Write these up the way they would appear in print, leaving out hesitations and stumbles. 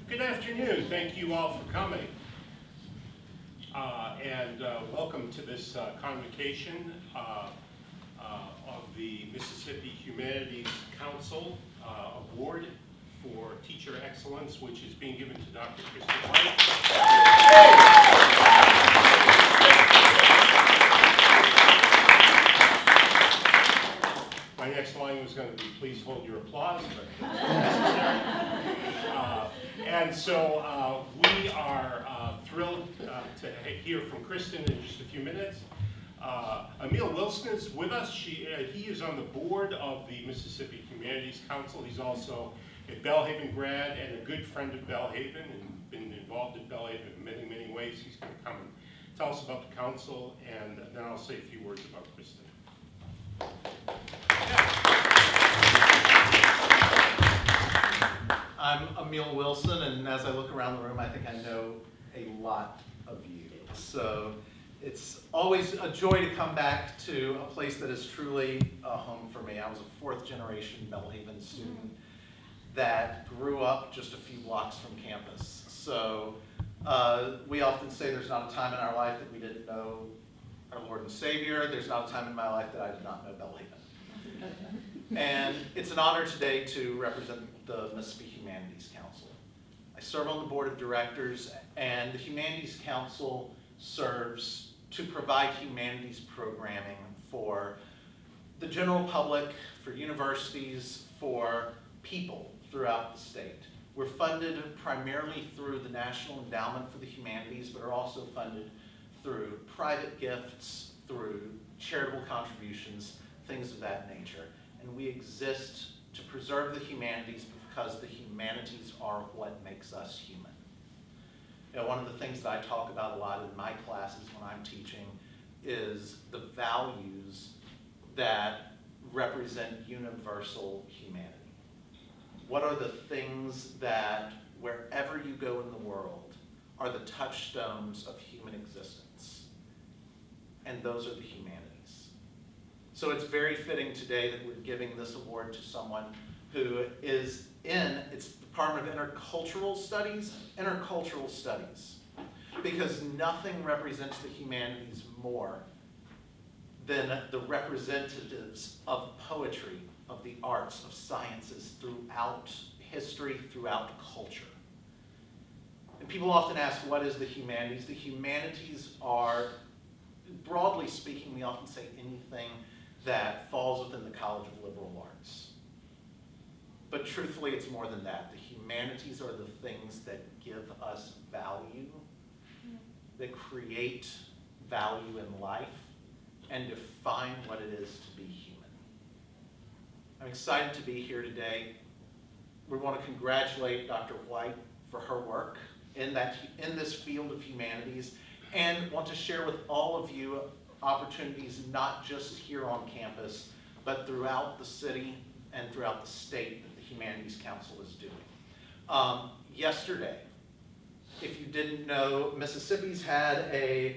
Good afternoon. Thank you all for coming. And welcome to this convocation of the Mississippi Humanities Council Award for Teacher Excellence, which is being given to Dr. Kristen White. My next line was going to be, please hold your applause, but not necessary. And so we are thrilled to hear from Kristen in just a few minutes. Emil Wilson is with us. He is on the board of the Mississippi Humanities Council. He's also a Belhaven grad and a good friend of Belhaven and been involved at Belhaven in many, many ways. He's going to come and tell us about the council, and then I'll say a few words about Kristen. I'm Emil Wilson, and as I look around the room, I think I know a lot of you. So it's always a joy to come back to a place that is truly a home for me. I was a fourth generation Belhaven student that grew up just a few blocks from campus. So we often say there's not a time in our life that we didn't know our Lord and Savior. There's not a time in my life that I did not know Belhaven. And it's an honor today to represent the Mississippi Humanities Council. I serve on the board of directors, and the Humanities Council serves to provide humanities programming for the general public, for universities, for people throughout the state. We're funded primarily through the National Endowment for the Humanities, but are also funded through private gifts, through charitable contributions, things of that nature. And we exist to preserve the humanities because the humanities are what makes us human. You know, one of the things that I talk about a lot in my classes when I'm teaching is the values that represent universal humanity. What are the things that, wherever you go in the world, are the touchstones of human existence? And those are the humanities. So it's very fitting today that we're giving this award to someone who is in, it's the Department of Intercultural Studies, because nothing represents the humanities more than the representatives of poetry, of the arts, of sciences throughout history, throughout culture. And people often ask, what is the humanities? The humanities are, broadly speaking, we often say anything that falls within the College of Liberal Arts. But truthfully, it's more than that. The humanities are the things that give us value, that create value in life, and define what it is to be human. I'm excited to be here today. We want to congratulate Dr. White for her work in this field of humanities, and want to share with all of you opportunities not just here on campus, but throughout the city and throughout the state that the Humanities Council is doing. Yesterday, if you didn't know, Mississippi's had a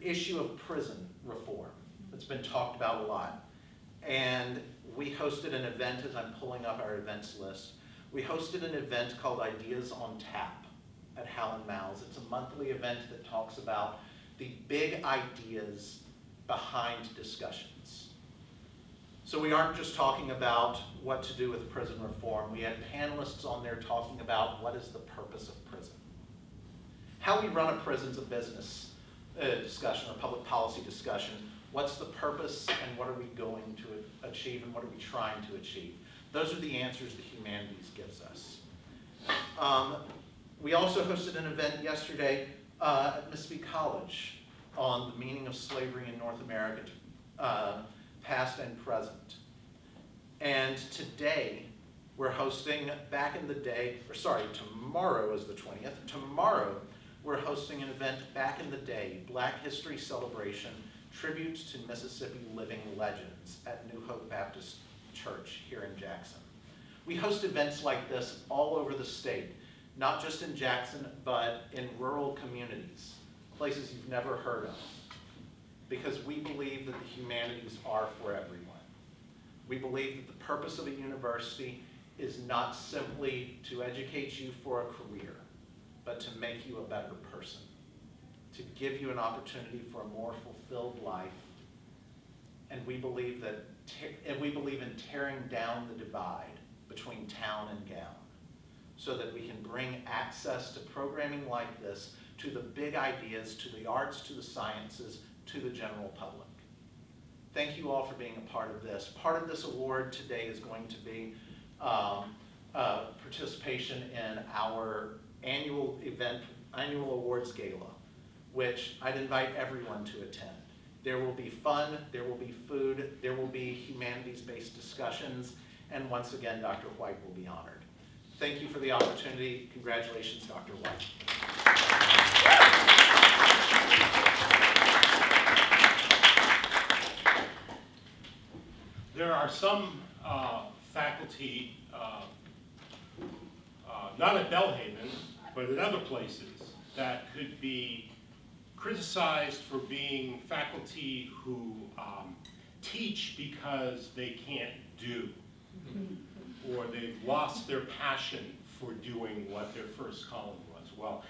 issue of prison reform that's been talked about a lot. And we hosted an event, as I'm pulling up our events list, we hosted an event called Ideas on Tap at Howland Mouse. It's a monthly event that talks about the big ideas behind discussions. So we aren't just talking about what to do with prison reform. We had panelists on there talking about what is the purpose of prison. How we run a prison's a business discussion or public policy discussion. What's the purpose and what are we going to achieve and what are we trying to achieve? Those are the answers the humanities gives us. We also hosted an event yesterday at Mississippi College on the meaning of slavery in North America, past and present. And today, we're hosting, tomorrow is the 20th. Tomorrow, we're hosting an event back in the day, Black History Celebration, tributes to Mississippi living legends at New Hope Baptist Church here in Jackson. We host events like this all over the state, not just in Jackson, but in rural communities, places you've never heard of, because we believe that the humanities are for everyone. We believe that the purpose of a university is not simply to educate you for a career, but to make you a better person, to give you an opportunity for a more fulfilled life. And we believe in tearing down the divide between town and gown, so that we can bring access to programming like this to the big ideas, to the arts, to the sciences, to the general public. Thank you all for being a part of this. Part of this award today is going to be participation in our annual awards gala, which I'd invite everyone to attend. There will be fun, there will be food, there will be humanities-based discussions, and once again, Dr. White will be honored. Thank you for the opportunity. Congratulations, Dr. White. There are some faculty, not at Belhaven, but at other places, that could be criticized for being faculty who teach because they can't do, or they've lost their passion for doing what their first calling was. Well,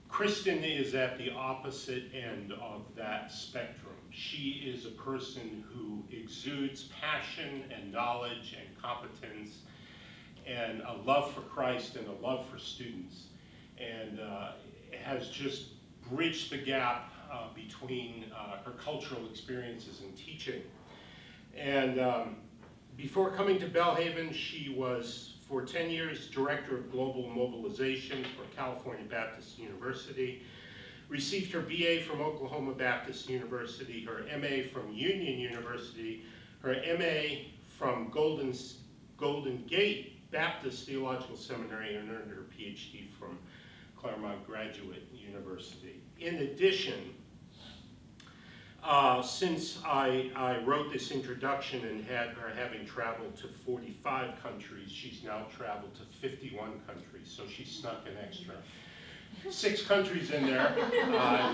Kristen is at the opposite end of that spectrum. She is a person who exudes passion and knowledge and competence and a love for Christ and a love for students, and has just bridged the gap between her cultural experiences in teaching. And before coming to Belhaven, she was for 10 years Director of Global Mobilization for California Baptist University, received her BA from Oklahoma Baptist University, her MA from Union University, her MA from Golden Gate Baptist Theological Seminary, and earned her PhD from Claremont Graduate University. In addition, since I wrote this introduction and had her having traveled to 45 countries, she's now traveled to 51 countries, so she snuck an extra 6 countries in there at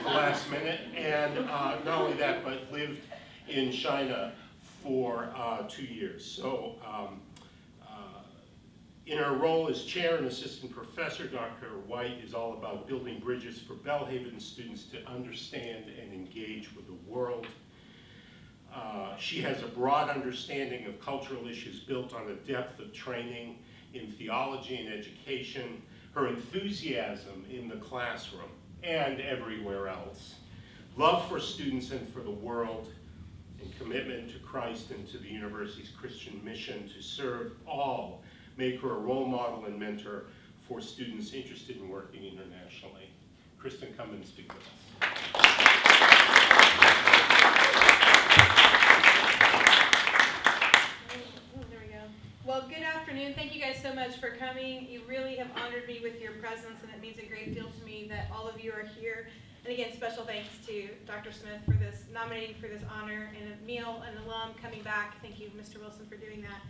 the last minute, and not only that, but lived in China for 2 years. So in her role as chair and assistant professor, Dr. White is all about building bridges for Belhaven students to understand and engage with the world. She has a broad understanding of cultural issues built on a depth of training in theology and education, her enthusiasm in the classroom and everywhere else, love for students and for the world, and commitment to Christ and to the university's Christian mission to serve all, make her a role model and mentor for students interested in working internationally. Kristen, come and speak with us. There we go. Well, good afternoon. Thank you guys so much for coming. You really have honored me with your presence, and it means a great deal to me that all of you are here. And again, special thanks to Dr. Smith for this, nominating for this honor, and Emil, an alum, coming back. Thank you, Mr. Wilson, for doing that.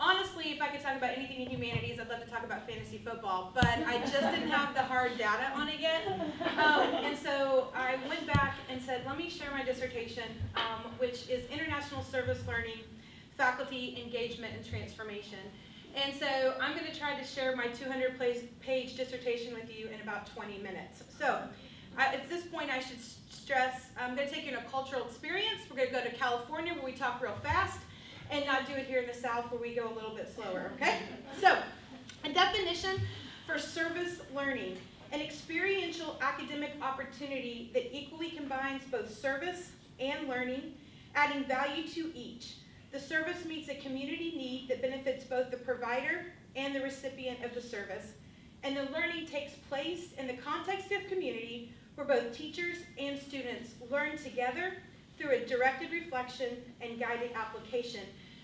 Honestly, if I could talk about anything in humanities, I'd love to talk about fantasy football, but I just didn't have the hard data on it yet. And so I went back and said, let me share my dissertation, which is International Service Learning, Faculty Engagement and Transformation. And so I'm going to try to share my 200-page dissertation with you in about 20 minutes. So at this point, I should stress, I'm going to take you in a cultural experience. We're going to go to California, where we talk real fast, and not do it here in the South, where we go a little bit slower, okay? So, a definition for service learning: an experiential academic opportunity that equally combines both service and learning, adding value to each. The service meets a community need that benefits both the provider and the recipient of the service, and the learning takes place in the context of community where both teachers and students learn together through a directed reflection and guided application.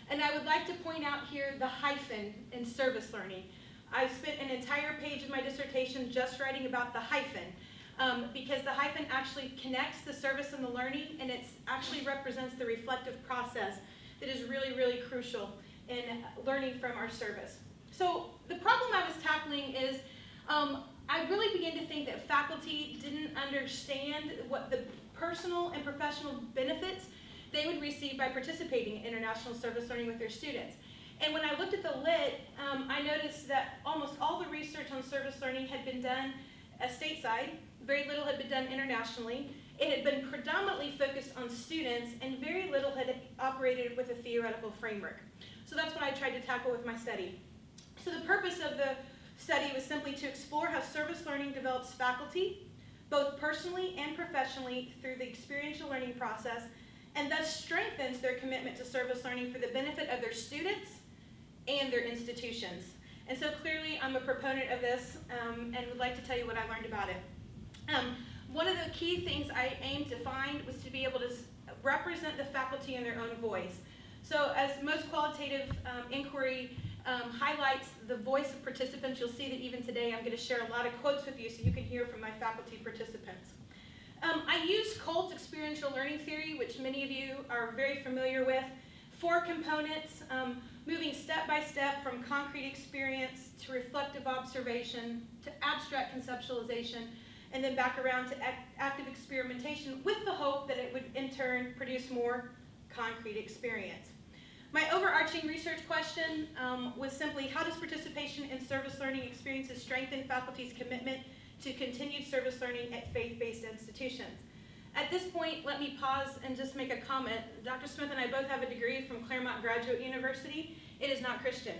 And I would like to point out here the hyphen in service learning. I spent an entire page of my dissertation just writing about the hyphen, because the hyphen actually connects the service and the learning, and it actually represents the reflective process that is really, really crucial in learning from our service. So the problem I was tackling is I really began to think that faculty didn't understand what the personal and professional benefits they would receive by participating in international service learning with their students. And when I looked at the lit, I noticed that almost all the research on service learning had been done stateside. Very little had been done internationally. It had been predominantly focused on students, and very little had operated with a theoretical framework. So that's what I tried to tackle with my study. So the purpose of the study was simply to explore how service learning develops faculty, both personally and professionally, through the experiential learning process, and thus strengthens their commitment to service learning for the benefit of their students and their institutions. And so clearly I'm a proponent of this and would like to tell you what I learned about it. One of the key things I aimed to find was to be able to represent the faculty in their own voice. So as most qualitative inquiry highlights the voice of participants, you'll see that even today I'm going to share a lot of quotes with you so you can hear from my faculty participants. I used Colt's experiential learning theory, which many of you are very familiar with. 4 components, moving step by step from concrete experience to reflective observation to abstract conceptualization, and then back around to active experimentation with the hope that it would in turn produce more concrete experience. My overarching research question was simply, how does participation in service learning experiences strengthen faculty's commitment to continued service learning at faith-based institutions? At this point, let me pause and just make a comment. Dr. Smith and I both have a degree from Claremont Graduate University. It is not Christian.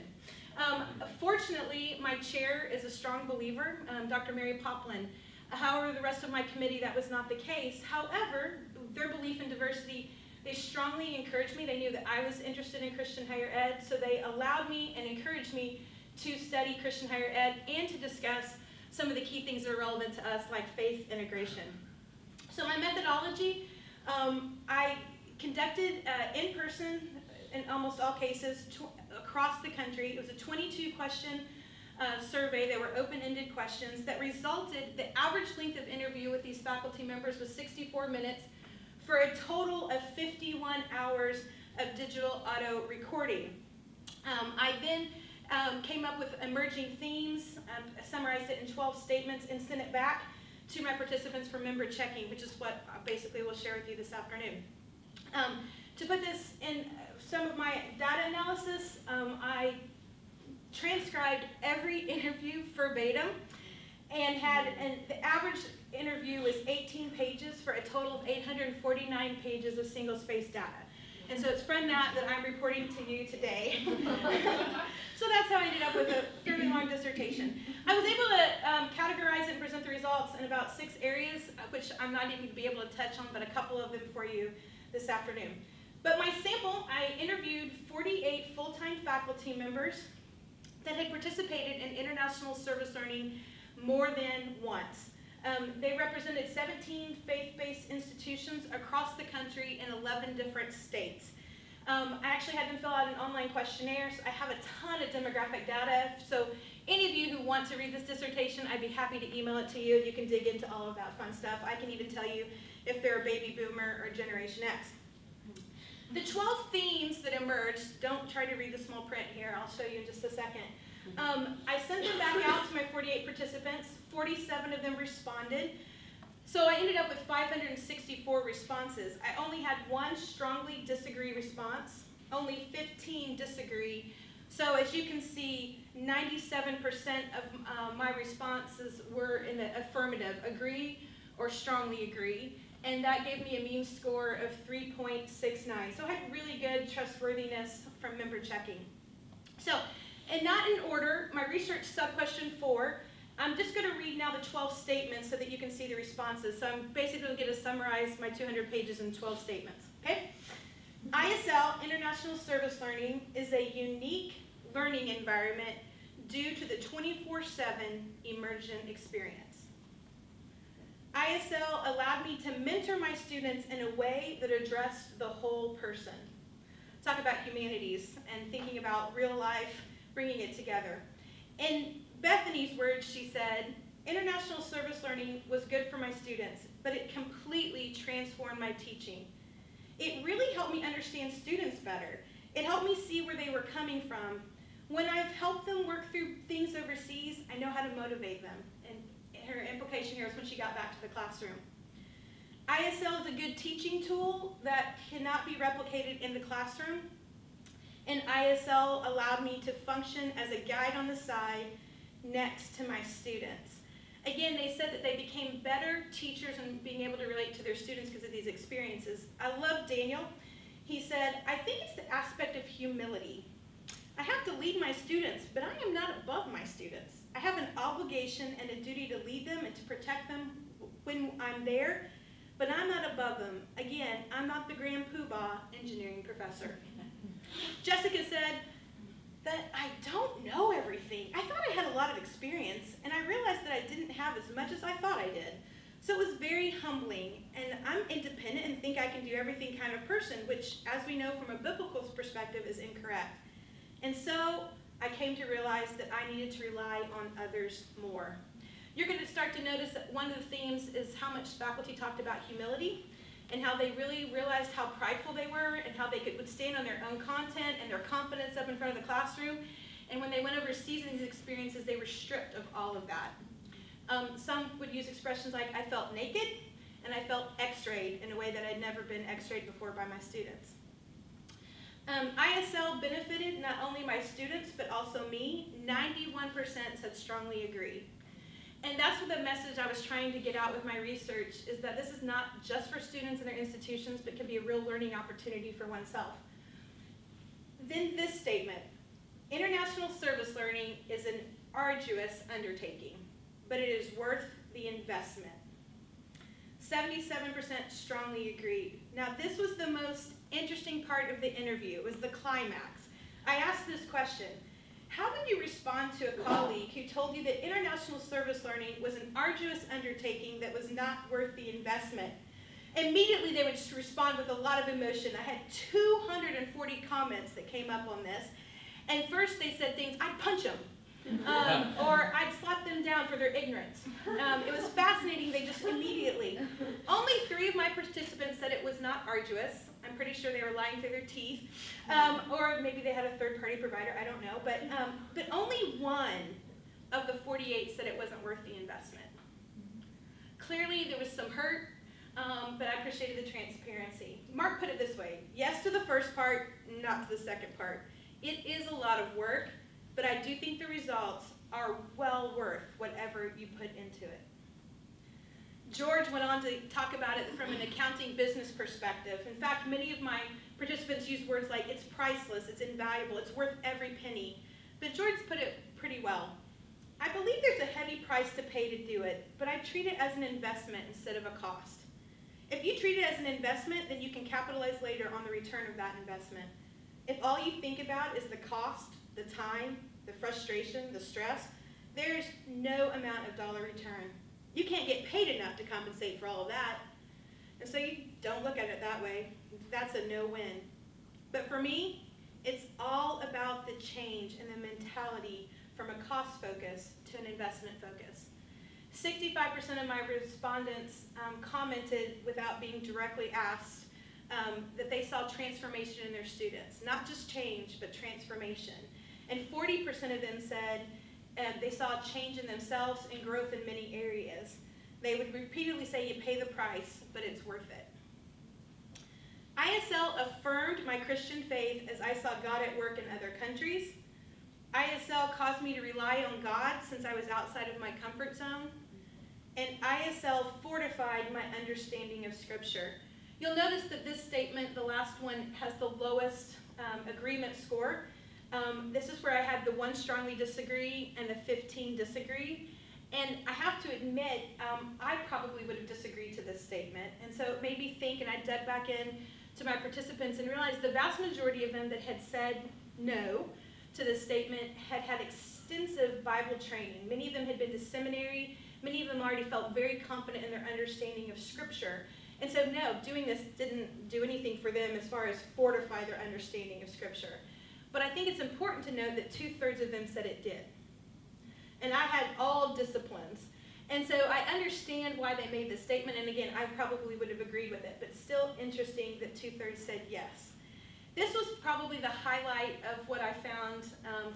Fortunately, my chair is a strong believer, Dr. Mary Poplin. However, the rest of my committee, that was not the case. However, their belief in diversity, they strongly encouraged me. They knew that I was interested in Christian higher ed, so they allowed me and encouraged me to study Christian higher ed and to discuss some of the key things that are relevant to us, like faith integration. So my methodology, I conducted in person, in almost all cases, across the country. It was a 22-question survey. They were open-ended questions that resulted, the average length of interview with these faculty members was 64 minutes for a total of 51 hours of digital auto recording. I then came up with emerging themes, summarized it in 12 statements, and sent it back to my participants for member checking, which is what basically we'll share with you this afternoon. To put this in some of my data analysis, I transcribed every interview verbatim and the average interview was 18 pages for a total of 849 pages of single-spaced data. And so it's from that I'm reporting to you today. So that's how I ended up with a fairly long dissertation. I was able to categorize and present the results in about 6 areas, which I'm not even going to be able to touch on, but a couple of them for you this afternoon. But my sample, I interviewed 48 full-time faculty members that had participated in international service learning more than once. They represented 17 faith-based institutions across the country in 11 different states. I actually had them fill out an online questionnaire, so I have a ton of demographic data. So any of you who want to read this dissertation, I'd be happy to email it to you. You can dig into all of that fun stuff. I can even tell you if they're a baby boomer or Generation X. The 12 themes that emerged, don't try to read the small print here, I'll show you in just a second. I sent them back out to my 48 participants. 47 of them responded. So I ended up with 564 responses. I only had 1 strongly disagree response, only 15 disagree. So as you can see, 97% of my responses were in the affirmative, agree or strongly agree. And that gave me a mean score of 3.69. So I had really good trustworthiness from member checking. So, and not in order, my research sub-question 4, I'm just going to read now the 12 statements so that you can see the responses. So I'm basically going to summarize my 200 pages in 12 statements, okay? ISL, International Service Learning, is a unique learning environment due to the 24/7 immersion experience. ISL allowed me to mentor my students in a way that addressed the whole person. Talk about humanities and thinking about real life, bringing it together. In Bethany's words, she said, international service learning was good for my students, but it completely transformed my teaching. It really helped me understand students better. It helped me see where they were coming from. When I've helped them work through things overseas, I know how to motivate them. And her implication here is when she got back to the classroom. ISL is a good teaching tool that cannot be replicated in the classroom. And ISL allowed me to function as a guide on the side next to my students. Again, they said that they became better teachers and being able to relate to their students because of these experiences. I love Daniel. He said, I think it's the aspect of humility. I have to lead my students, but I am not above my students. I have an obligation and a duty to lead them and to protect them when I'm there, but I'm not above them. Again, I'm not the grand poobah engineering professor. Jessica said that I don't know everything. I thought I had a lot of experience, and I realized that I didn't have as much as I thought I did. So it was very humbling, and I'm independent and think I can do everything kind of person, which, as we know from a biblical perspective, is incorrect. And so I came to realize that I needed to rely on others more. You're going to start to notice that one of the themes is how much faculty talked about humility and how they really realized how prideful they were and how they would stand on their own content and their confidence up in front of the classroom. And when they went overseas in these experiences, they were stripped of all of that. Some would use expressions like, I felt naked and I felt x-rayed in a way that I'd never been x-rayed before by my students. ISL benefited not only my students, but also me. 91% said strongly agree. And that's what the message I was trying to get out with my research, is that this is not just for students and their institutions, but can be a real learning opportunity for oneself. Then this statement, international service learning is an arduous undertaking, but it is worth the investment. 77% strongly agreed. Now this was the most interesting part of the interview. It was the climax. I asked this question: how would you respond to a colleague who told you that international service learning was an arduous undertaking that was not worth the investment? Immediately they would respond with a lot of emotion. I had 240 comments that came up on this. And first they said things, I'd punch them. Or I'd slap them down for their ignorance. It was fascinating, they just immediately. Only 3 of my participants said it was not arduous. I'm pretty sure they were lying through their teeth. Or maybe they had a third-party provider, I don't know. But only 1 of the 48 said it wasn't worth the investment. Clearly there was some hurt, but I appreciated the transparency. Mark put it this way: yes to the first part, not to the second part. It is a lot of work, but I do think the results are well worth whatever you put into it. George went on to talk about it from an accounting business perspective. In fact, many of my participants use words like, it's priceless, it's invaluable, it's worth every penny. But George put it pretty well. I believe there's a heavy price to pay to do it, but I treat it as an investment instead of a cost. If you treat it as an investment, then you can capitalize later on the return of that investment. If all you think about is the cost, the time, the frustration, the stress, there's no amount of dollar return. You can't get paid enough to compensate for all of that. And so you don't look at it that way. That's a no-win. But for me, it's all about the change in the mentality from a cost focus to an investment focus. 65% of my respondents commented, without being directly asked, that they saw transformation in their students. Not just change, but transformation. And 40% of them said they saw a change in themselves and growth in many areas. They would repeatedly say, you pay the price, but it's worth it. ISL affirmed my Christian faith as I saw God at work in other countries. ISL caused me to rely on God since I was outside of my comfort zone. And ISL fortified my understanding of Scripture. You'll notice that this statement, the last one, has the lowest agreement score. This is where I had the 1 strongly disagree and the 15 disagree. And I have to admit, I probably would have disagreed to this statement. And so it made me think, and I dug back in to my participants and realized the vast majority of them that had said no to this statement had had extensive Bible training. Many of them had been to seminary. Many of them already felt very confident in their understanding of Scripture. And so no, doing this didn't do anything for them as far as fortify their understanding of Scripture. But I think it's important to note that 2/3 of them said it did. And I had all disciplines. And so I understand why they made this statement. And again, I probably would have agreed with it. But still interesting that 2/3 said yes. This was probably the highlight of what I found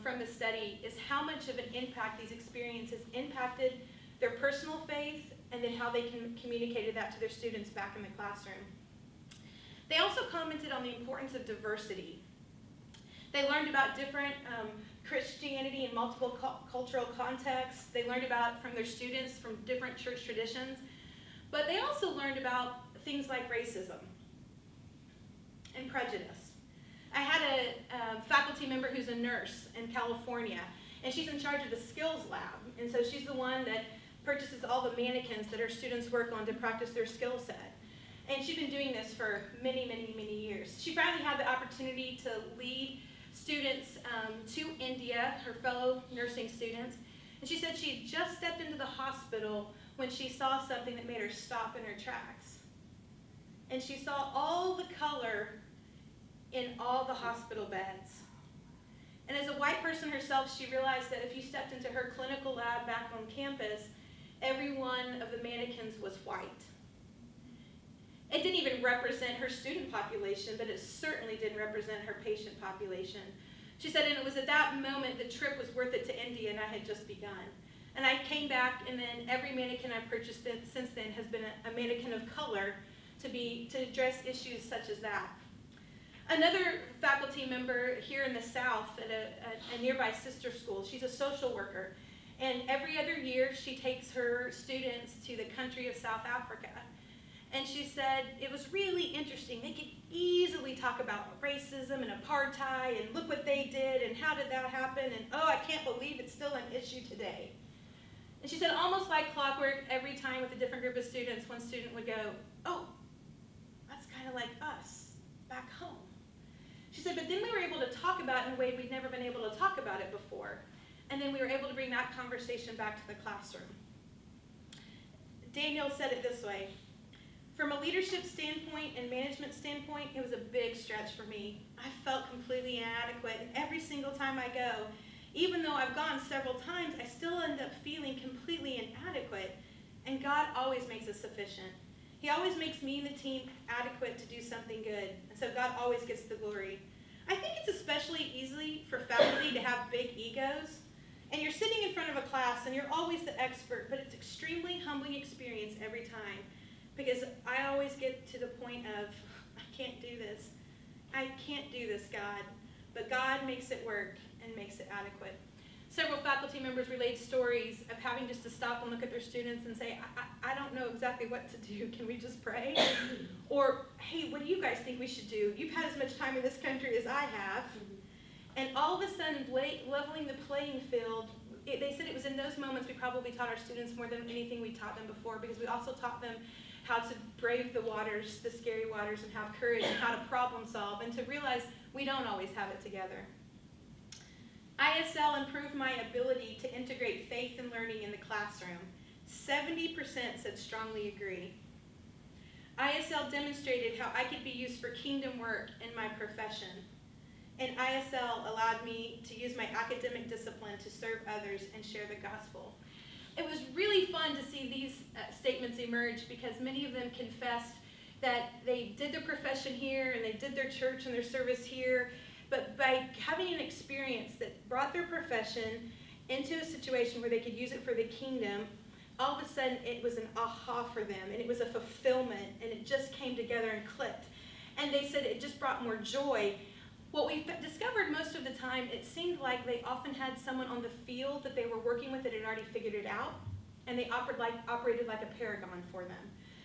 from the study, is how much of an impact these experiences impacted their personal faith, and then how they communicated that to their students back in the classroom. They also commented on the importance of diversity. They learned about different Christianity in multiple cultural contexts. They learned about from their students from different church traditions. But they also learned about things like racism and prejudice. I had a faculty member who's a nurse in California, and she's in charge of the skills lab. And so she's the one that purchases all the mannequins that her students work on to practice their skill set. And she's been doing this for many, many, many years. She finally had the opportunity to lead students to India, her fellow nursing students. And she said she had just stepped into the hospital when she saw something that made her stop in her tracks. And she saw all the color in all the hospital beds. And as a white person herself, she realized that if you stepped into her clinical lab back on campus, every one of the mannequins was white. It didn't even represent her student population, but it certainly didn't represent her patient population. She said, and it was at that moment the trip was worth it to India, and I had just begun. And I came back, and then every mannequin I've purchased since then has been a mannequin of color to address issues such as that. Another faculty member here in the South at a nearby sister school, she's a social worker, and every other year she takes her students to the country of South Africa. And she said it was really interesting. They could easily talk about racism and apartheid and look what they did and how did that happen and oh, I can't believe it's still an issue today. And she said almost like clockwork, every time with a different group of students, one student would go, oh, that's kind of like us back home. She said, but then we were able to talk about it in a way we'd never been able to talk about it before. And then we were able to bring that conversation back to the classroom. Daniel said it this way. From a leadership standpoint and management standpoint, it was a big stretch for me. I felt completely inadequate, and every single time I go, even though I've gone several times, I still end up feeling completely inadequate, and God always makes us sufficient. He always makes me and the team adequate to do something good, and so God always gets the glory. I think it's especially easy for faculty to have big egos, and you're sitting in front of a class, and you're always the expert, but it's an extremely humbling experience every time. Because I always get to the point of, I can't do this. I can't do this, God. But God makes it work and makes it adequate. Several faculty members relayed stories of having just to stop and look at their students and say, I don't know exactly what to do. Can we just pray? Or, hey, what do you guys think we should do? You've had as much time in this country as I have. And all of a sudden, leveling the playing field, they said it was in those moments we probably taught our students more than anything we taught them before, because we also taught them how to brave the waters, the scary waters, and have courage, and how to problem solve, and to realize we don't always have it together. ISL improved my ability to integrate faith and learning in the classroom. 70% said strongly agree. ISL demonstrated how I could be used for kingdom work in my profession. And ISL allowed me to use my academic discipline to serve others and share the gospel. It was really fun to see these statements emerge because many of them confessed that they did their profession here and they did their church and their service here, but by having an experience that brought their profession into a situation where they could use it for the kingdom, all of a sudden it was an aha for them, and it was a fulfillment, and it just came together and clicked. And they said it just brought more joy. What we discovered most of the time, it seemed like they often had someone on the field that they were working with that had already figured it out, and they operated like a paragon for them.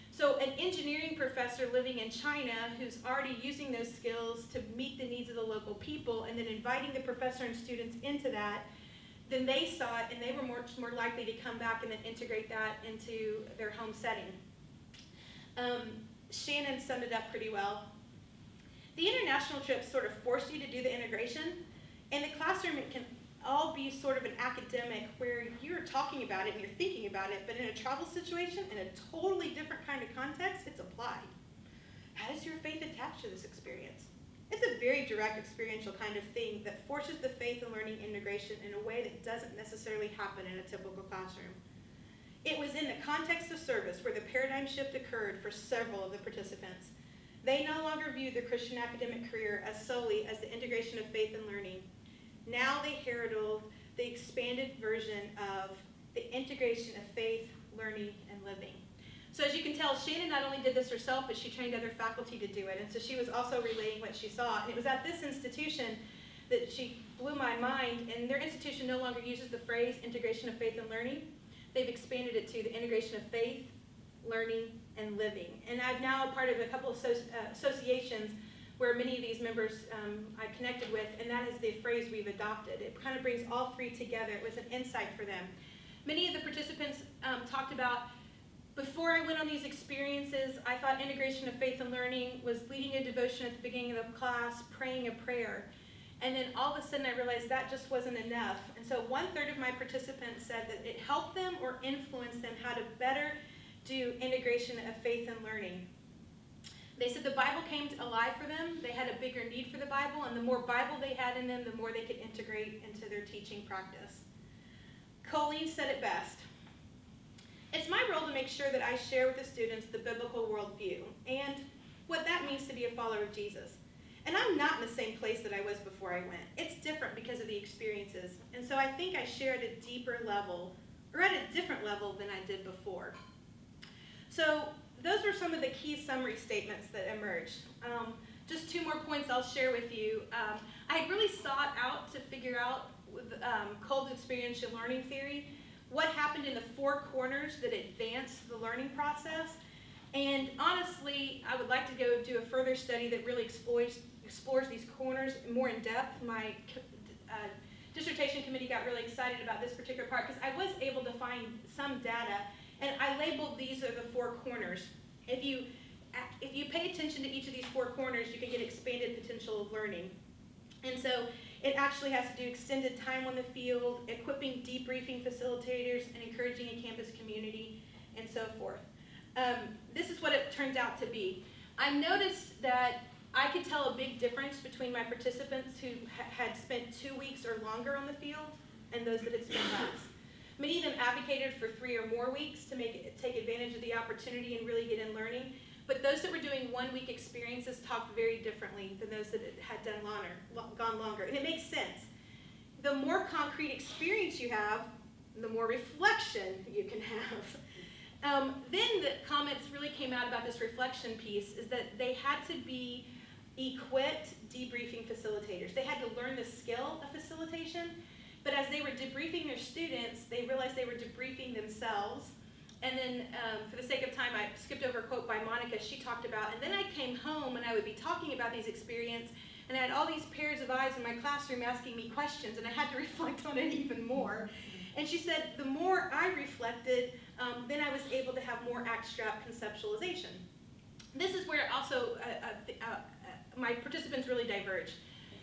So an engineering professor living in China who's already using those skills to meet the needs of the local people and then inviting the professor and students into that, then they saw it and they were much more likely to come back and then integrate that into their home setting. Shannon summed it up pretty well. The international trips sort of force you to do the integration. In the classroom, it can all be sort of an academic where you're talking about it and you're thinking about it, but in a travel situation, in a totally different kind of context, it's applied. How does your faith attach to this experience? It's a very direct experiential kind of thing that forces the faith and learning integration in a way that doesn't necessarily happen in a typical classroom. It was in the context of service where the paradigm shift occurred for several of the participants. They no longer viewed the Christian academic career as solely as the integration of faith and learning. Now they heralded the expanded version of the integration of faith, learning, and living. So as you can tell, Shannon not only did this herself, but she trained other faculty to do it. And so she was also relaying what she saw. And it was at this institution that she blew my mind, and their institution no longer uses the phrase integration of faith and learning. They've expanded it to the integration of faith, learning, and living. And I'm now a part of a couple of associations where many of these members I connected with, and that is the phrase we've adopted. It kind of brings all three together. It was an insight for them. Many of the participants talked about, before I went on these experiences, I thought integration of faith and learning was leading a devotion at the beginning of the class, praying a prayer. And then all of a sudden I realized that just wasn't enough. And so 1/3 of my participants said that it helped them or influenced them how to better do integration of faith and learning. They said the Bible came alive for them. They had a bigger need for the Bible, and the more Bible they had in them, the more they could integrate into their teaching practice. Colleen said it best. It's my role to make sure that I share with the students the biblical worldview and what that means to be a follower of Jesus. And I'm not in the same place that I was before I went. It's different because of the experiences. And so I think I share at a deeper level, or at a different level than I did before. So those were some of the key summary statements that emerged. Just 2 more points I'll share with you. I had really sought out to figure out with Kolb's experiential learning theory what happened in the 4 corners that advanced the learning process. And honestly, I would like to go do a further study that really explores these corners more in depth. My dissertation committee got really excited about this particular part because I was able to find some data, and I labeled these are the 4 corners. If you pay attention to each of these 4 corners, you can get expanded potential of learning. And so it actually has to do extended time on the field, equipping debriefing facilitators, and encouraging a campus community, and so forth. This is what it turns out to be. I noticed that I could tell a big difference between my participants who had spent 2 weeks or longer on the field and those that had spent less. Many of them advocated for 3 or more weeks to take advantage of the opportunity and really get in learning. But those that were doing 1-week experiences talked very differently than those that had gone longer. And it makes sense. The more concrete experience you have, the more reflection you can have. Then the comments really came out about this reflection piece, is that they had to be equipped debriefing facilitators. They had to learn the skill of facilitation, but as they were debriefing their students, they realized they were debriefing themselves. And then, for the sake of time, I skipped over a quote by Monica. She talked about, and then I came home and I would be talking about these experiences, and I had all these pairs of eyes in my classroom asking me questions, and I had to reflect on it even more. And she said, the more I reflected, then I was able to have more abstract conceptualization. This is where also my participants really diverged.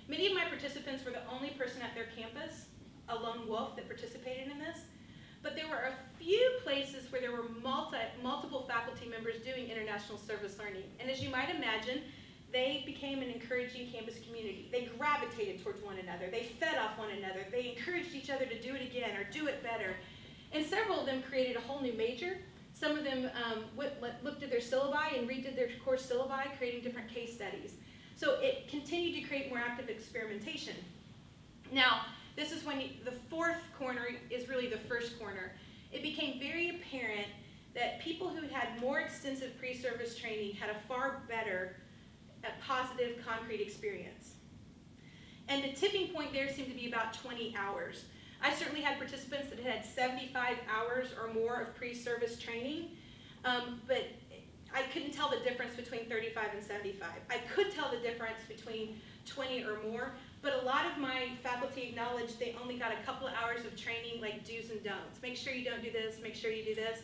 Many of my participants were the only person at their campus, a lone wolf, that participated in this. But there were a few places where there were multiple faculty members doing international service learning. And as you might imagine, they became an encouraging campus community. They gravitated towards one another. They fed off one another. They encouraged each other to do it again or do it better. And several of them created a whole new major. Some of them looked at their syllabi and redid their course syllabi, creating different case studies. So it continued to create more active experimentation. Now, this is when the 4th corner is really the first corner. It became very apparent that people who had more extensive pre-service training had a far better, positive, concrete experience. And the tipping point there seemed to be about 20 hours. I certainly had participants that had 75 hours or more of pre-service training, but I couldn't tell the difference between 35 and 75. I could tell the difference between 20 or more, but a lot of my faculty acknowledged they only got a couple of hours of training, like do's and don'ts. Make sure you don't do this, make sure you do this.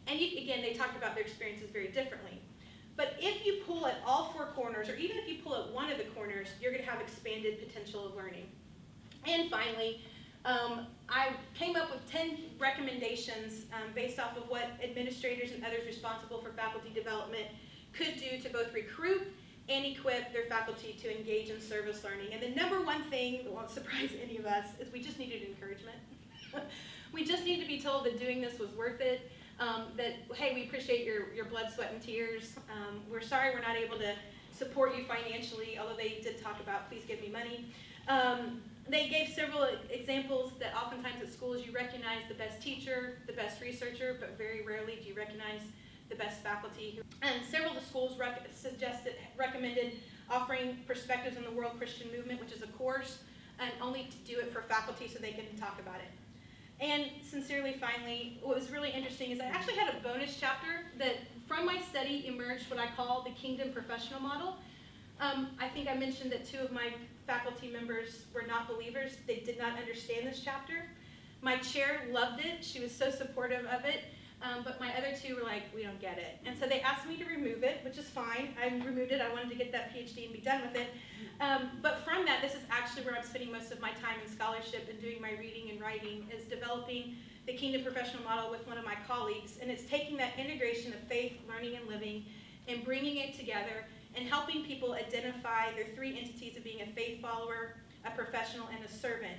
And again, they talked about their experiences very differently. But if you pull at all 4 corners, or even if you pull at one of the corners, you're going to have expanded potential of learning. And finally, I came up with 10 recommendations based off of what administrators and others responsible for faculty development could do to both recruit and equip their faculty to engage in service learning. And the number one thing that won't surprise any of us is we just needed encouragement. We just need to be told that doing this was worth it, that, hey, we appreciate your blood, sweat, and tears. We're sorry we're not able to support you financially, although they did talk about, please give me money. They gave several examples that oftentimes at schools you recognize the best teacher, the best researcher, but very rarely do you recognize the best faculty. And several of the schools recommended offering Perspectives on the World Christian Movement, which is a course and only to do it for faculty so they can talk about it. And sincerely, finally, what was really interesting is I actually had a bonus chapter that from my study emerged what I call the Kingdom Professional Model. I think I mentioned that 2 of my faculty members were not believers. They did not understand this chapter. My chair loved it. She was so supportive of it. But my other 2 were like, we don't get it. And so they asked me to remove it, which is fine. I removed it. I wanted to get that PhD and be done with it. But from that, this is actually where I'm spending most of my time in scholarship and doing my reading and writing, is developing the Kingdom Professional Model with one of my colleagues. And it's taking that integration of faith, learning, and living and bringing it together and helping people identify their 3 entities of being a faith follower, a professional, and a servant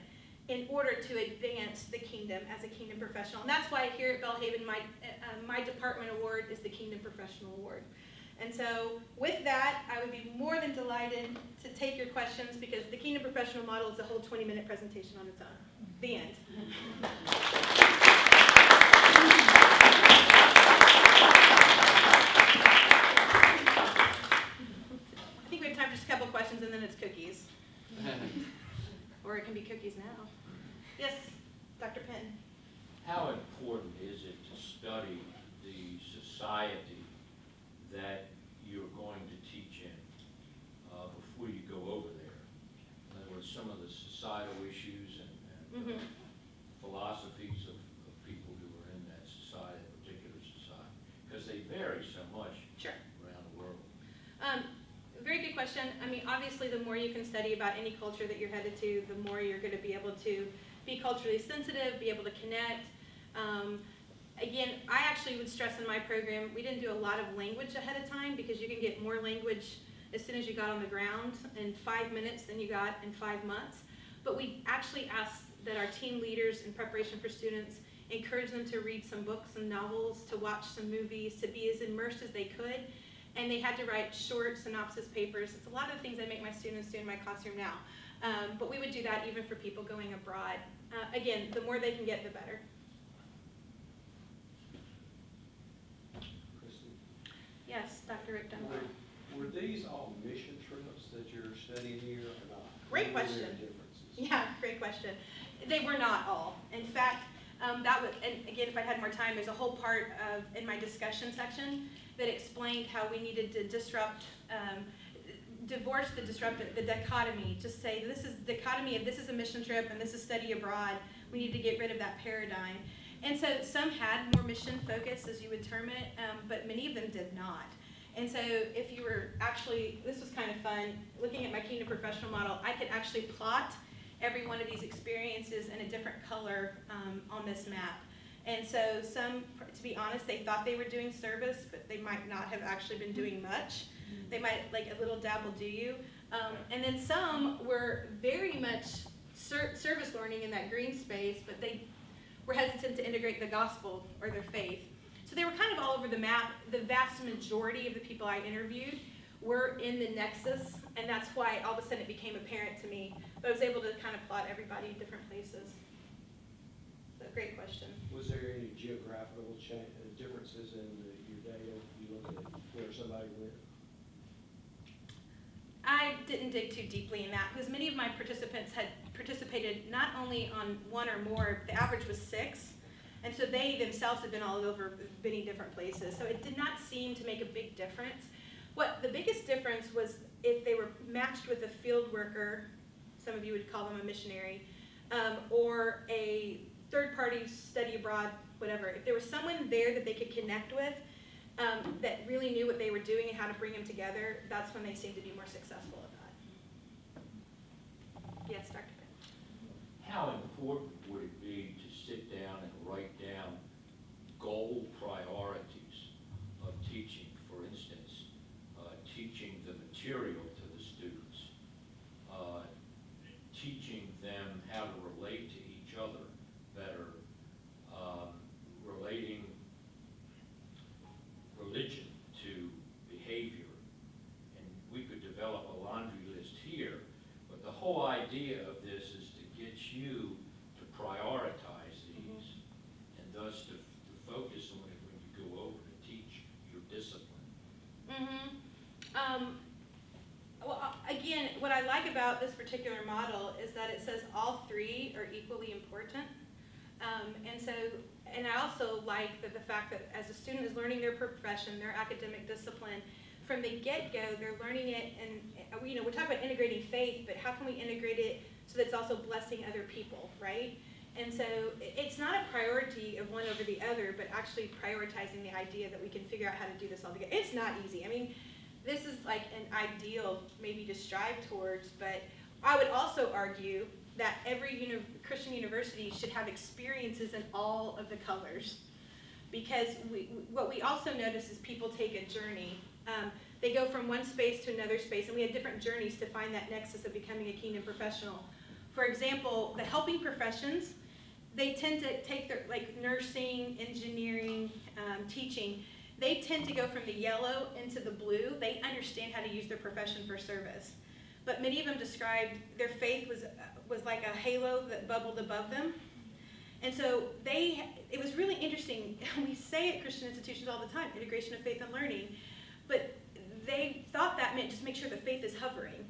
in order to advance the kingdom as a kingdom professional. And that's why here at Belhaven, my department award is the Kingdom Professional Award. And so with that, I would be more than delighted to take your questions, because the Kingdom Professional Model is a whole 20-minute presentation on its own. The end. I think we have time for just a couple questions, and then it's cookies. Or it can be cookies now. Yes, Dr. Penn. How important is it to study the society that you're going to teach in before you go over there? In other words, some of the societal issues and philosophies of people who are in that society, a particular society, because they vary so much Sure. around the world. Very good question. I mean, obviously, the more you can study about any culture that you're headed to, the more you're going to be able to be culturally sensitive, be able to connect. Again, I actually would stress in my program, we didn't do a lot of language ahead of time, because you can get more language as soon as you got on the ground in 5 minutes than you got in 5 months. But we actually asked that our team leaders, in preparation for students, encourage them to read some books and novels, to watch some movies, to be as immersed as they could. And they had to write short synopsis papers. It's a lot of the things I make my students do in my classroom now. But we would do that even for people going abroad. Again, the more they can get, the better. Kristen, Yes, Dr. Rick Dunbar. were these all mission trips that you're studying here or not? Great What were question. their differences? Yeah, great question. They were not all. In fact, that would, and again, if I had more time, there's a whole part of in my discussion section that explained how we needed to divorce the dichotomy. Just say this is dichotomy of this is a mission trip and this is study abroad. We need to get rid of that paradigm. And so some had more mission focus, as you would term it, but many of them did not. And so if you were actually, this was kind of fun, looking at my Kingdom Professional Model, I could actually plot every one of these experiences in a different color on this map. And so some, to be honest, they thought they were doing service, but they might not have actually been doing much. They might, like a little dab will do you. And then some were very much service learning in that green space, but they were hesitant to integrate the gospel or their faith. So they were kind of all over the map. The vast majority of the people I interviewed were in the nexus, and that's why all of a sudden it became apparent to me. But I was able to kind of plot everybody in different places. So great question. Was there any geographical differences in your data? You look at where somebody went? I didn't dig too deeply in that, because many of my participants had participated not only on one or more, the average was 6, and so they themselves had been all over many different places. So it did not seem to make a big difference. What the biggest difference was if they were matched with a field worker, some of you would call them a missionary, or a third-party study abroad, whatever. If there was someone there that they could connect with, that really knew what they were doing and how to bring them together, that's when they seemed to be more successful at that. Yes, Dr. Penn. How important would it be to sit down and write down goal priorities of teaching? For instance, teaching the material to the students, teaching them how to relate to each other better, relating religion to behavior. And we could develop a laundry list here, but the whole idea of this is to get you to prioritize about this particular model is that it says all three are equally important. And I also like that the fact that as a student is learning their profession, their academic discipline, from the get-go, they're learning it, and we're talking about integrating faith, but how can we integrate it so that it's also blessing other people, right? And so it's not a priority of one over the other, but actually prioritizing the idea that we can figure out how to do this all together. It's not easy. I mean, this is like an ideal maybe to strive towards, but I would also argue that every Christian university should have experiences in all of the colors. Because what we also notice is people take a journey. They go from one space to another space, and we have different journeys to find that nexus of becoming a kingdom professional. For example, the helping professions, they tend to take their, like nursing, engineering, teaching, they tend to go from the yellow into the blue. They understand how to use their profession for service. But many of them described their faith was like a halo that bubbled above them. And so it was really interesting. We say at Christian institutions all the time, integration of faith and learning, but they thought that meant just make sure the faith is hovering.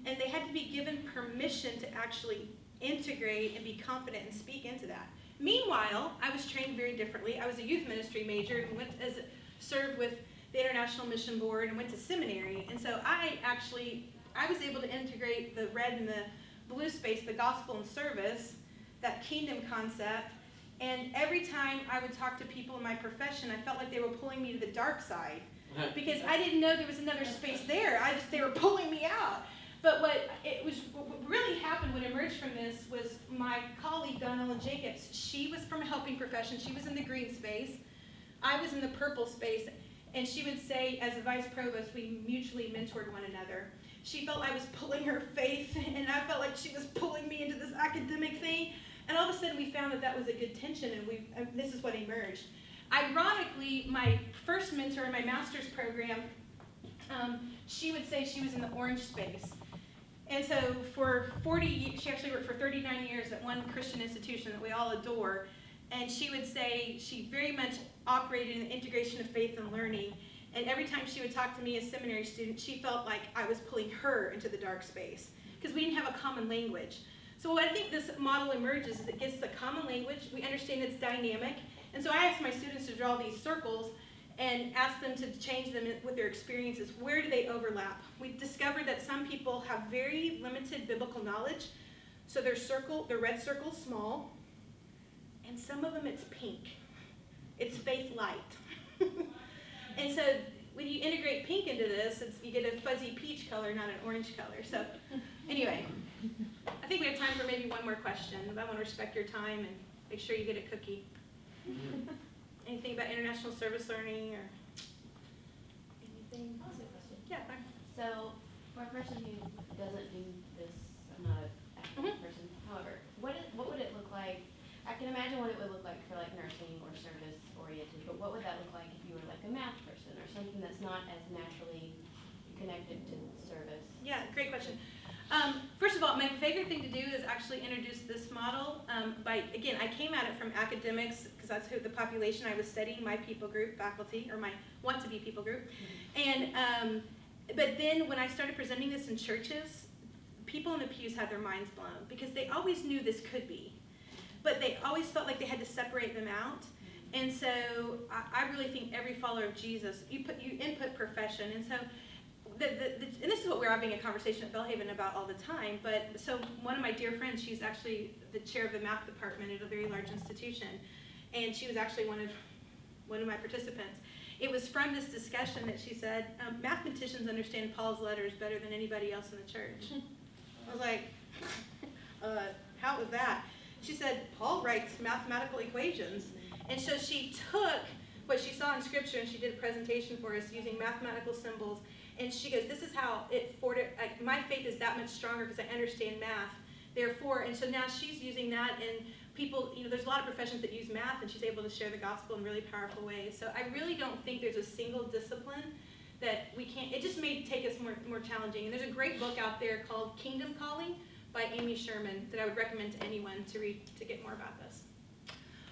And they had to be given permission to actually integrate and be confident and speak into that. Meanwhile, I was trained very differently. I was a youth ministry major and served with the International Mission Board and went to seminary. And so I was able to integrate the red and the blue space, the gospel and service, that kingdom concept. And every time I would talk to people in my profession, I felt like they were pulling me to the dark side because I didn't know there was another space there. They were pulling me out. But what really happened, what emerged from this was my colleague, Donnella Jacobs. She was from a helping profession. She was in the green space. I was in the purple space. And she would say, as a vice provost, we mutually mentored one another. She felt I was pulling her faith, and I felt like she was pulling me into this academic thing. And all of a sudden, we found that was a good tension, and this is what emerged. Ironically, my first mentor in my master's program, she would say she was in the orange space. And so for 40 years, she actually worked for 39 years at one Christian institution that we all adore. And she would say she very much operated in the integration of faith and learning. And every time she would talk to me as a seminary student, she felt like I was pulling her into the dark space because we didn't have a common language. So what I think this model emerges is it gives us a common language. We understand it's dynamic. And so I asked my students to draw these circles and ask them to change them with their experiences. Where do they overlap? We discovered that some people have very limited biblical knowledge. So their red circle's small. And some of them it's pink. It's faith light. And so when you integrate pink into this, you get a fuzzy peach color, not an orange color. So anyway, I think we have time for maybe one more question. I want to respect your time and make sure you get a cookie. Anything about international service learning or anything? I'll ask a question. Yeah, fine. So, for a person who doesn't do this, I'm not an academic person, however, what would it look like? I can imagine what it would look like for like nursing or service oriented, but what would that look like if you were like a math person or something that's not as naturally connected to service? Yeah, great question. First of all, my favorite thing to do is actually introduce this model again, I came at it from academics because that's who the population I was studying, my people group, faculty, or my want-to-be people group. And, but then when I started presenting this in churches, people in the pews had their minds blown because they always knew this could be, but they always felt like they had to separate them out. And so I really think every follower of Jesus, you input profession. And so and this is what we're having a conversation at Bellhaven about all the time, but so one of my dear friends, she's actually the chair of the math department at a very large institution, and she was actually one of my participants. It was from this discussion that she said, mathematicians understand Paul's letters better than anybody else in the church. I was like, how was that? She said, Paul writes mathematical equations. And so she took what she saw in scripture and she did a presentation for us using mathematical symbols. And she goes, this is how my faith is that much stronger because I understand math. Therefore, and so now she's using that, and people, there's a lot of professions that use math, and she's able to share the gospel in really powerful ways. So I really don't think there's a single discipline that we can't, it just may take us more challenging. And there's a great book out there called Kingdom Calling by Amy Sherman that I would recommend to anyone to read to get more about this.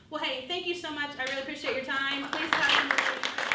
Well, hey, thank you so much. I really appreciate your time. Please have some